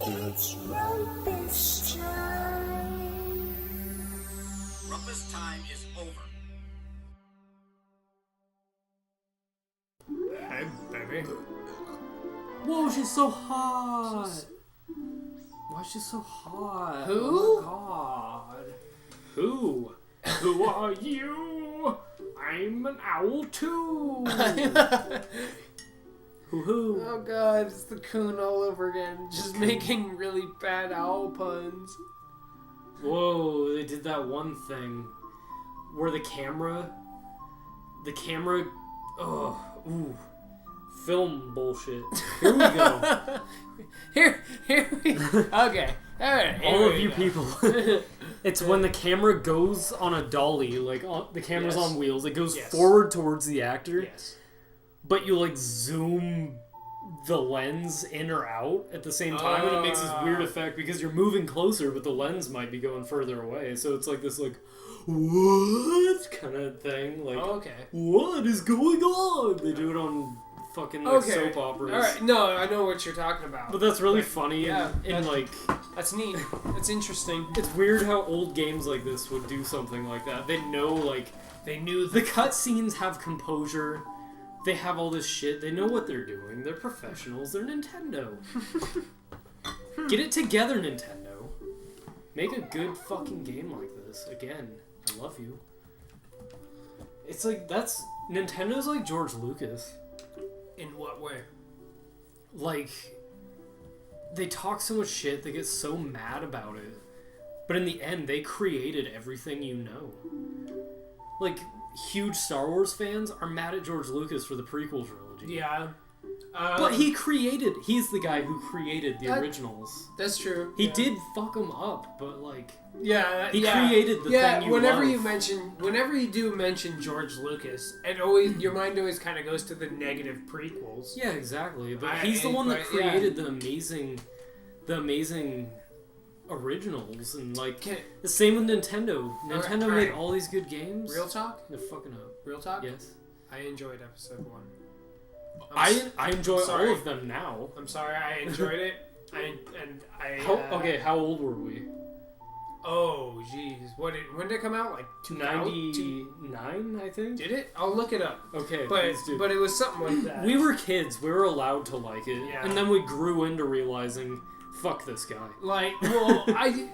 It's Rumpus time. Rumpus time is over. Hey, baby. Whoa, she's so hot. Why is she so hot? Who? Oh my god. Who? Who are you? I'm an owl too. Who? Oh god, it's the coon all over again. Just making really bad owl puns. Whoa, they did that one thing where the camera, ooh, film bullshit. Here we go. Here we okay. Alright. All of you people. It's when the camera goes on a dolly, like the camera's Yes. on wheels, it goes Yes. forward towards the actor, Yes. but you like zoom the lens in or out at the same time, and it makes this weird effect because you're moving closer, but the lens might be going further away. So it's like this, like, what kind of thing? Like, Okay. what is going on? They do it on fucking like soap operas. Alright, no, I know what you're talking about. But that's really Like, funny, yeah, and like, that's neat. That's interesting. it's weird how old games like this would do something like that. They know, like, they knew the cutscenes have composure. They have all this shit. They know what they're doing. They're professionals. They're Nintendo. Get it together, Nintendo. Make a good fucking game like this. Again, I love you. It's like, Nintendo's like George Lucas. In what way? Like, they talk so much shit, they get so mad about it. But in the end, they created everything you know. Like, huge Star Wars fans are mad at George Lucas for the prequel trilogy. Yeah. But he's the guy who created the originals. That's true. He did fuck them up, but like... Yeah, He created the thing you whenever love. whenever you do mention George Lucas, it always your mind always kind of goes to the negative prequels. Yeah, exactly. But he's the one that created the amazing originals, and like the same with Nintendo. Nintendo made all these good games. Real talk? They're fucking up. Real talk? Yes. I enjoyed episode 1. I enjoy sorry. all of them now. I'm sorry, I enjoyed it. How old were we? Oh, jeez. When did it come out? Like 99, I think. Did it? I'll look it up. Okay, But please do. it was something like that. We were kids. We were allowed to like it, Yeah. and then we grew into realizing, fuck this guy. Like, well, I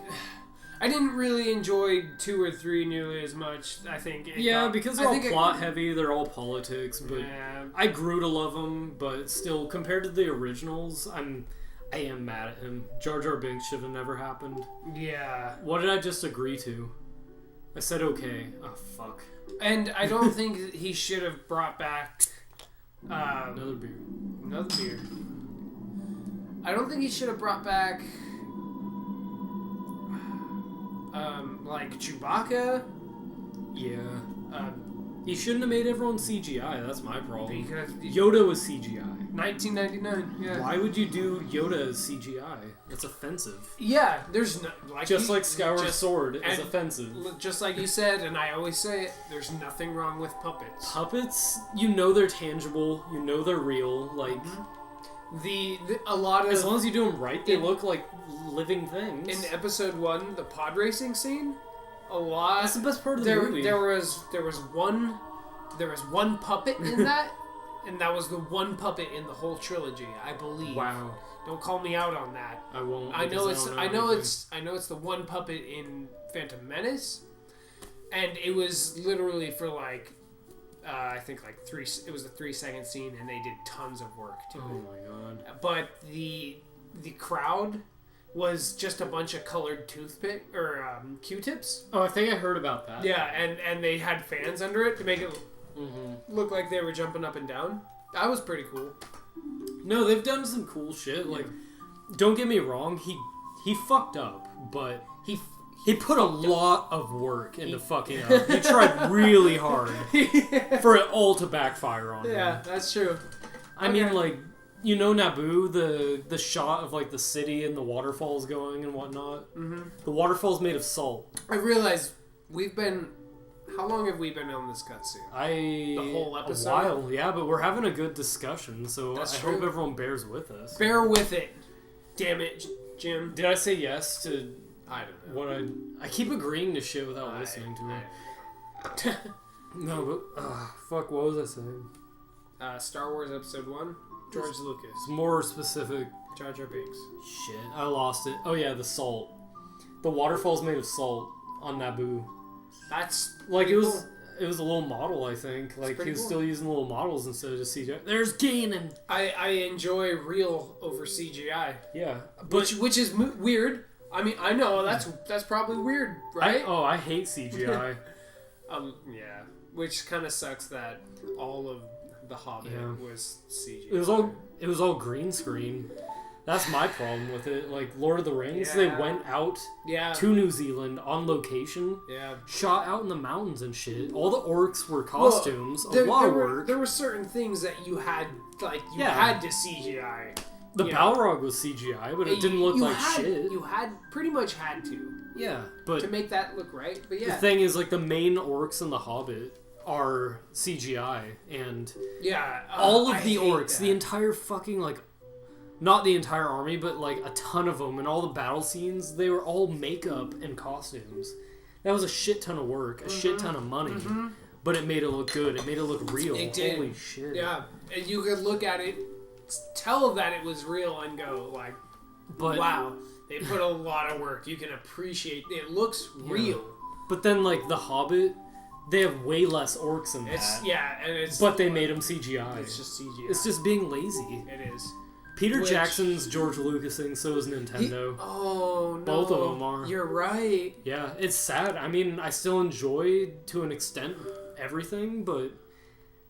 didn't really enjoy 2 or 3 nearly as much. I think. Because they're all plot heavy. They're all politics, but Yeah. I grew to love them. But still, compared to the originals, I am mad at him. Jar Jar Binks should have never happened. Yeah. What did I just agree to? I said okay. Oh fuck. And I don't think he should have brought back Another beer. another beer. I don't think he should have brought back like Chewbacca. Yeah. He shouldn't have made everyone CGI. That's my problem. Because Yoda was CGI. 1999. Yeah. Why would you do Yoda as CGI? That's offensive. Yeah. There's no Just like Skyward Sword is and- offensive. Just like you said, and I always say it. There's nothing wrong with puppets. Puppets, you know they're tangible. You know they're real. Like A lot of as long as you do them right, they look like living things. in episode 1, the pod racing scene. A lot. That's the best part of the movie. There was one puppet in that, and that was the one puppet in the whole trilogy, I believe. Wow. Don't call me out on that. I won't. I know because it's. don't I know anything. it's. I know it's the one puppet in Phantom Menace, and it was literally for like, I think like 3. It was a 3-second scene, and they did tons of work to Oh it. my god. But the crowd was just a bunch of colored toothpick or Q-tips. Oh, I think I heard about that. Yeah, and they had fans under it to make it look like they were jumping up and down. That was pretty cool. No, they've done some cool shit. Like, don't get me wrong, he fucked up, but he put a lot of work into fucking up. He tried really hard for it all to backfire on him. Yeah, that's true. I mean, like, you know Naboo, the shot of, like, the city and the waterfalls going and whatnot? Mm-hmm. The waterfall's made of salt. I realize how long have we been on this cutscene? The whole episode? A while, yeah, but we're having a good discussion, so That's I true. hope everyone bears with us. Bear with it. Damn it, Jim. Did I say yes to I don't know. what I keep agreeing to shit without listening to it. No, but fuck. What was I saying? Star Wars Episode 1, George Lucas, It's more specific. Jar Jar Binks. Shit, I lost it. Oh yeah, the salt. The waterfall's made of salt on Naboo. That's Like pretty it was. cool. It was a little model, I think. Like he pretty was cool. still using little models instead of just CGI. There's Kanan. I enjoy real over CGI, Yeah, but which is weird. I mean, I know that's probably weird, right? I hate CGI. Yeah, which kind of sucks that all of The Hobbit was CGI. It was all green screen. That's my problem with it. Like Lord of the Rings, they Yeah. went out Yeah. to New Zealand on location, Yeah. shot out in the mountains and shit. All the orcs were costumes, Well, a lot of work. There were certain things that you had, like, you Yeah. had to CGI. The you know. Balrog was CGI, but it didn't look You like had- shit. You had pretty much had to Yeah, but make that look right. But the yeah, thing is, like, the main orcs in The Hobbit are CGI, and yeah, all I of the hate orcs, the that. entire fucking, like, not the entire army, but, like, a ton of them, and all the battle scenes, they were all makeup and costumes. That was a shit ton of work, a shit ton of money, but it made it look good. It made it look real. It did. Holy shit. Yeah, and you could look at it, tell that it was real, and go like, But, wow, they put a lot of work. You can appreciate it. Looks real. But then, like, The Hobbit, they have way less orcs in It's that. and it's But they made them CGI. it's just CGI. It's just being lazy. It is. Peter Which- Jackson's George Lucasing, so is Nintendo. Oh no! Both of them are. You're right. Yeah, it's sad. I mean, I still enjoy, to an extent, everything, but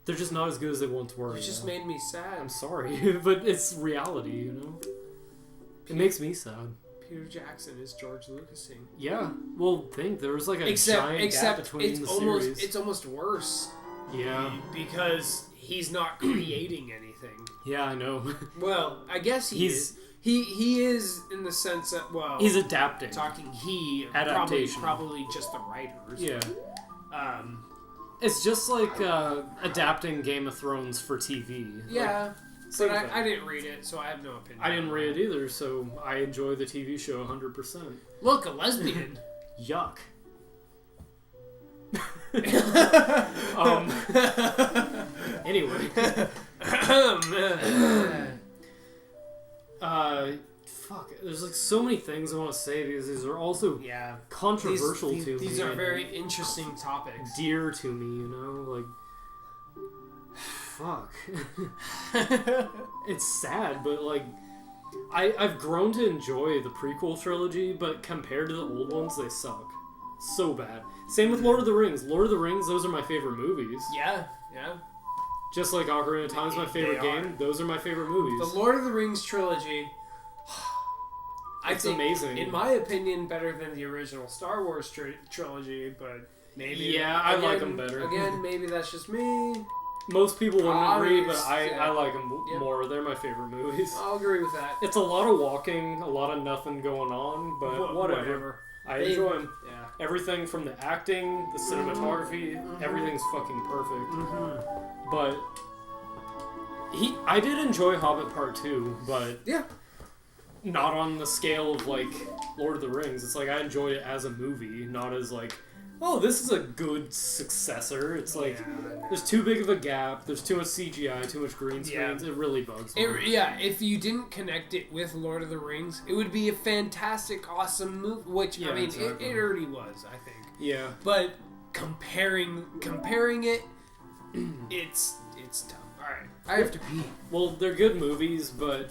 they're just not as good as they once were. You just know? made me sad. I'm sorry, but it's reality, you know? It makes me sad. Peter Jackson is George Lucasing. Yeah, well, there was like a giant gap between it's the almost series. it's almost worse Yeah, because he's not creating anything. yeah, I know. Well, I guess he He's- is. He is in the sense that He's adapting. talking he Adaptation. probably just the writers. Yeah. Um. It's just like adapting Game of Thrones for TV. Yeah. Same But thing. I didn't read it, so I have no opinion. I didn't read it either, so I enjoy the TV show 100%. Look, a lesbian. Yuck. Anyway. Fuck. There's like so many things I want to say because these are also Yeah. controversial These to me. are and very interesting topics. dear to me, you know? Like, fuck. It's sad, but like, I've grown to enjoy the prequel trilogy, but compared to the old ones, they suck. So bad. Same with Lord of the Rings. Lord of the Rings, those are my favorite movies. Yeah. Yeah. Just like Ocarina of Time is my favorite They are. game, those are my favorite movies. The Lord of the Rings trilogy. I It's think, amazing. in my opinion, better than the original Star Wars trilogy, but maybe. Yeah, I like 'em better. Again, maybe that's just me. Most people wouldn't agree, but Obvious, yeah. I like them Yep. more. They're my favorite movies. I'll agree with that. It's a lot of walking, a lot of nothing going on, but whatever. I They- enjoy them. Yeah. Everything from the acting, the cinematography, everything's fucking perfect. But I did enjoy Hobbit Part 2, but Yeah. not on the scale of like Lord of the Rings. It's like I enjoyed it as a movie, not as like, oh, this is a good successor. It's like there's too big of a gap. There's too much CGI, too much green screens. It really bugs me. If you didn't connect it with Lord of the Rings, it would be a fantastic, awesome movie. Which Yeah, I mean, exactly. it already was, I think. Yeah. But comparing it, it's tough. All right, I have to pee. Well, they're good movies, but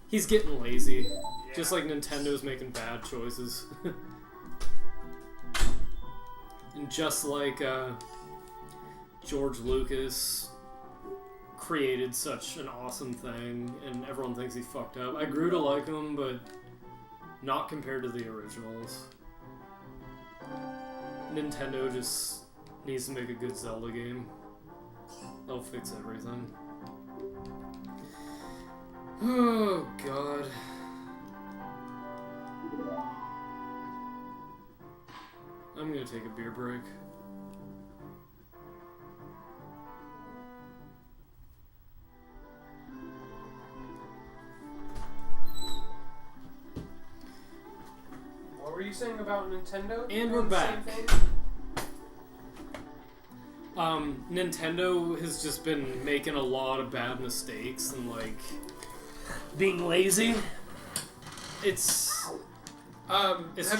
he's getting lazy. Just like Nintendo's making bad choices. And just like George Lucas created such an awesome thing, and everyone thinks he fucked up. I grew to like him, but not compared to the originals. Nintendo just needs to make a good Zelda game. That'll fix everything. Oh, God. I'm gonna take a beer break. were you saying about Nintendo? And we're On the back. same thing? Nintendo has just been making a lot of bad mistakes and like being lazy. It's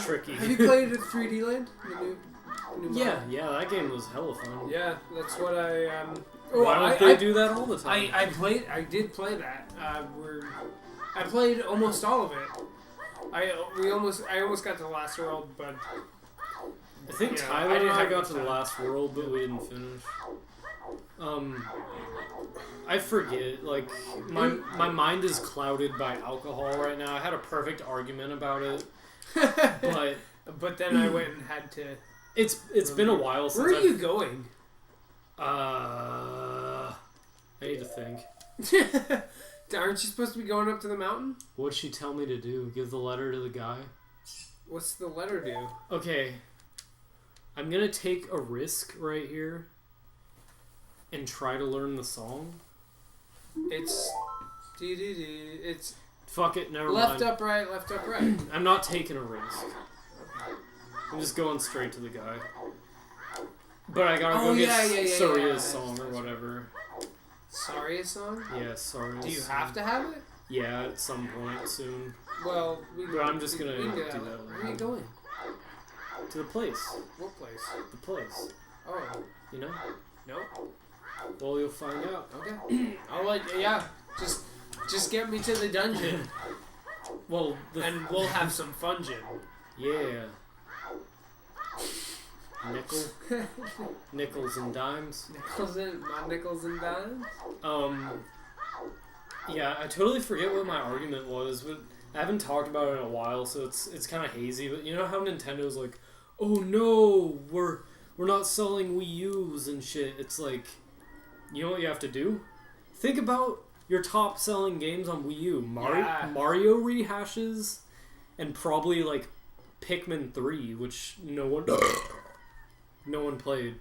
tricky. Have you played 3D Land? The new Yeah, that game was hella fun. Yeah, that's what I. Why don't they do that all the time? I did play that. I played almost all of it. I almost got to the last world, but I think yeah, Tyler and didn't I have got the to the time. last world, but we didn't finish. I forget. Like my mind is clouded by alcohol right now. I had a perfect argument about it, but then I went and had to. it's been a while since. Where are you going? I need to think. Aren't you supposed to be going up to the mountain? What'd she tell me to do? Give the letter to the guy? What's the letter do? Okay. I'm gonna take a risk right here and try to learn the song. It's it's Fuck it, never left mind. up right, left up right. I'm not taking a risk. I'm just going straight to the guy. But I gotta go get Saria's song or whatever. Sorry, a song? Yeah, Saria's Do you song. have to have it? Yeah, at some point soon. Well, But I'm just gonna we can do get that out. later. Where are you going? To the place. What place? The place. Oh, You know? no. Well, you'll find out. Okay. I'll just get me to the dungeon, Well, and we'll have some fun, Jim. yeah. Nickles and dimes. Nickles and dimes. Yeah, I totally forget what my argument was, but I haven't talked about it in a while, so it's kind of hazy. But you know how Nintendo's like, oh no, we're not selling Wii U's and shit. It's like, you know what you have to do? Think about your top selling games on Wii U. Mario rehashes, and probably like Pikmin 3, which no one played.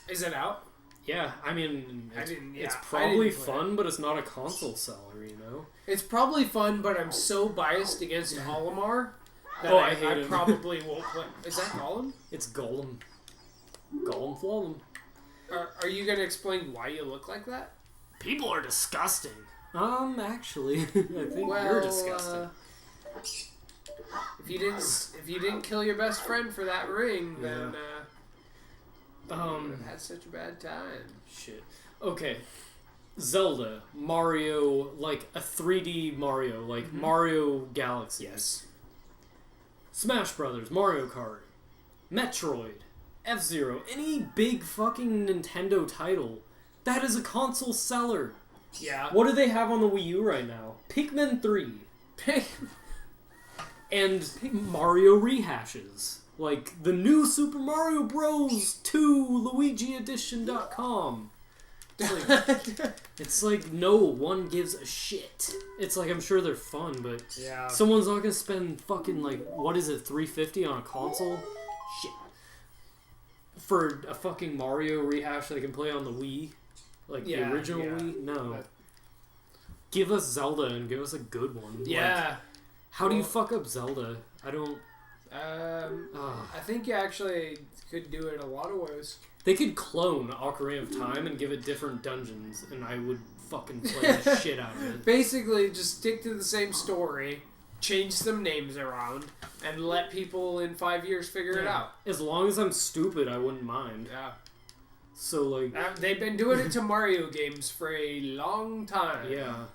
Is it out? Yeah, I mean, I it's, didn't- it's yeah, I probably didn't play fun, but it's not a console seller, you know? It's probably fun, but I'm so biased against Olimar that I hate I him. probably won't play. Is that Gollum? It's Gollum. Gollum Flallum. Are you gonna explain why you look like that? People are disgusting. Actually, I think you're disgusting. If you didn't kill your best friend for that ring, then you would have had such a bad time. Shit. Okay. Zelda, Mario, like a 3D Mario, like Mario Galaxy. Yes. Smash Brothers, Mario Kart, Metroid, F-Zero, any big fucking Nintendo title, that is a console seller. Yeah. What do they have on the Wii U right now? Pikmin 3. And Mario rehashes. Like the new Super Mario Bros. 2 LuigiEdition.com. It's like no one gives a shit. It's like I'm sure they're fun, but Yeah. someone's not gonna spend fucking like what is it, $350 on a console? Shit. For a fucking Mario rehash they can play on the Wii, like the Yeah, original yeah. Wii. No. That- Give us Zelda and give us a good one. Like, Yeah. how do you fuck up Zelda? I don't. I think you actually could do it a lot of ways. They could clone Ocarina of Time and give it different dungeons, and I would fucking play the shit out of it. Basically, just stick to the same story, change some names around, and let people in 5 years figure it out. As long as I'm stupid, I wouldn't mind. Yeah. So like, They've been doing it to Mario games for a long time. yeah.